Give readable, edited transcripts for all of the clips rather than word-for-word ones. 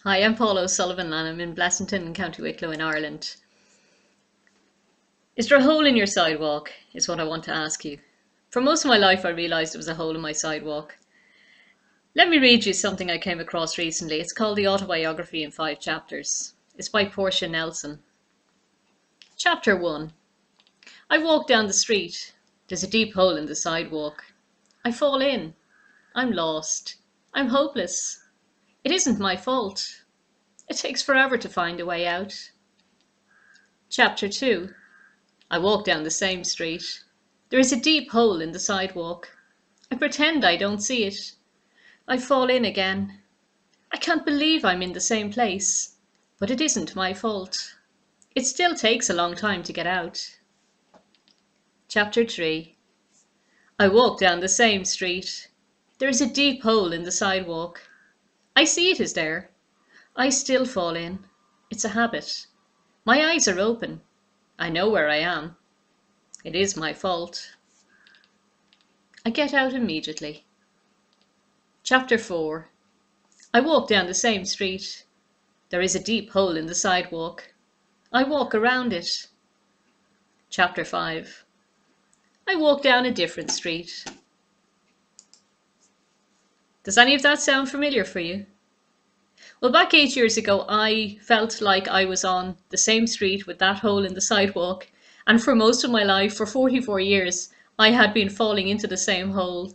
Hi, I'm Paul O'Sullivan and I'm in Blessington in County Wicklow in Ireland. Is there a hole in your sidewalk? Is what I want to ask you. For most of my life, I realised there was a hole in my sidewalk. Let me read you something I came across recently. It's called The Autobiography in 5 Chapters. It's by Portia Nelson. Chapter 1. I walk down the street. There's a deep hole in the sidewalk. I fall in. I'm lost. I'm hopeless. It isn't my fault. It takes forever to find a way out. Chapter 2. I walk down the same street. There is a deep hole in the sidewalk. I pretend I don't see it. I fall in again. I can't believe I'm in the same place, but it isn't my fault. It still takes a long time to get out. Chapter 3. I walk down the same street. There is a deep hole in the sidewalk. I see it is there. I still fall in. It's a habit. My eyes are open. I know where I am. It is my fault. I get out immediately. Chapter 4. I walk down the same street. There is a deep hole in the sidewalk. I walk around it. Chapter 5. I walk down a different street. Does any of that sound familiar for you? Well, back 8 years ago, I felt like I was on the same street with that hole in the sidewalk. And for most of my life, for 44 years, I had been falling into the same hole.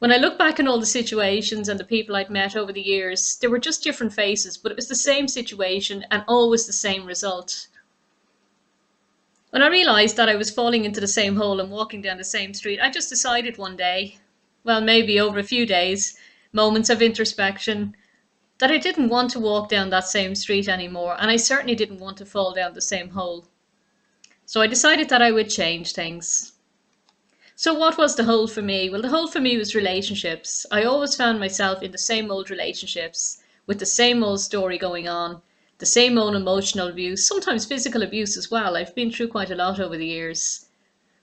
When I look back on all the situations and the people I'd met over the years, they were just different faces, but it was the same situation and always the same result. When I realised that I was falling into the same hole and walking down the same street, I just decided one day, well, maybe over a few days, moments of introspection, that I didn't want to walk down that same street anymore, and I certainly didn't want to fall down the same hole. So I decided that I would change things. So what was the hole for me? Well, the hole for me was relationships. I always found myself in the same old relationships, with the same old story going on, the same old emotional abuse, sometimes physical abuse as well. I've been through quite a lot over the years.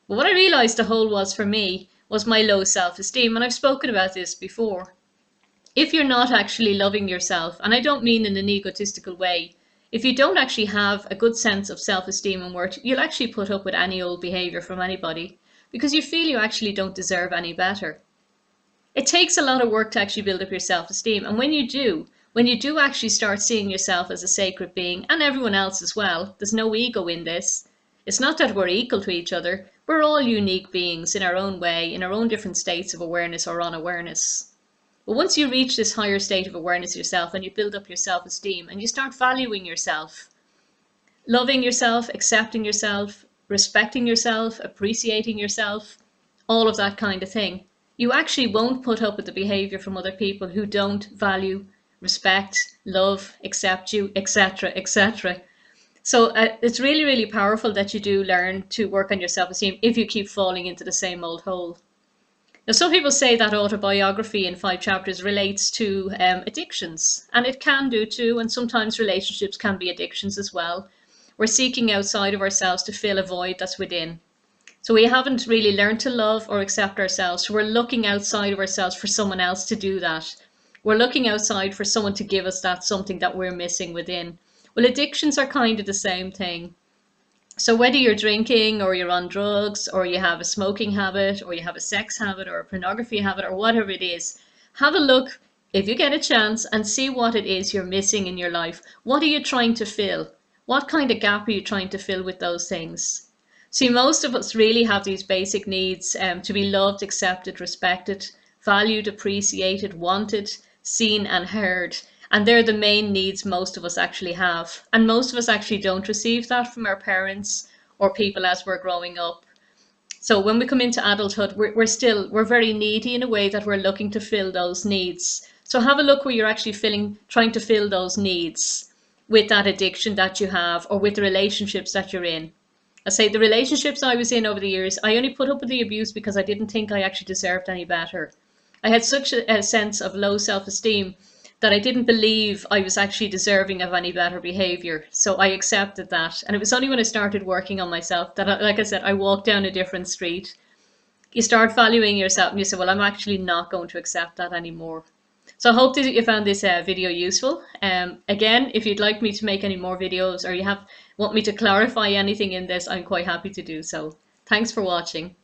But what I realised the hole was for me was my low self-esteem, and I've spoken about this before. If you're not actually loving yourself, and I don't mean in an egotistical way, if you don't actually have a good sense of self-esteem and worth, you'll actually put up with any old behaviour from anybody because you feel you actually don't deserve any better. It takes a lot of work to actually build up your self-esteem, and when you do actually start seeing yourself as a sacred being, and everyone else as well, there's no ego in this. It's not that we're equal to each other, we're all unique beings in our own way, in our own different states of awareness or unawareness. But once you reach this higher state of awareness yourself and you build up your self-esteem and you start valuing yourself, loving yourself, accepting yourself, respecting yourself, appreciating yourself, all of that kind of thing, you actually won't put up with the behavior from other people who don't value, respect, love, accept you, etc., etc. So it's really, really powerful that you do learn to work on your self-esteem if you keep falling into the same old hole. Now, some people say that autobiography in 5 chapters relates to addictions, and it can do too, and sometimes relationships can be addictions as well. We're seeking outside of ourselves to fill a void that's within. So we haven't really learned to love or accept ourselves, so we're looking outside of ourselves for someone else to do that. We're looking outside for someone to give us that something that we're missing within. Well, addictions are kind of the same thing. So whether you're drinking or you're on drugs or you have a smoking habit or you have a sex habit or a pornography habit or whatever it is, have a look if you get a chance and see what it is you're missing in your life. What are you trying to fill? What kind of gap are you trying to fill with those things? See, most of us really have these basic needs to be loved, accepted, respected, valued, appreciated, wanted, seen and heard. And they're the main needs most of us actually have. And most of us actually don't receive that from our parents or people as we're growing up. So when we come into adulthood, we're very needy in a way that we're looking to fill those needs. So have a look where you're actually trying to fill those needs with that addiction that you have or with the relationships that you're in. I say the relationships I was in over the years, I only put up with the abuse because I didn't think I actually deserved any better. I had such a sense of low self-esteem that I didn't believe I was actually deserving of any better behavior. So I accepted that. And it was only when I started working on myself that, like I said, I walked down a different street. You start valuing yourself and you say, well, I'm actually not going to accept that anymore. So I hope that you found this video useful. Again, if you'd like me to make any more videos or you want me to clarify anything in this, I'm quite happy to do so. Thanks for watching.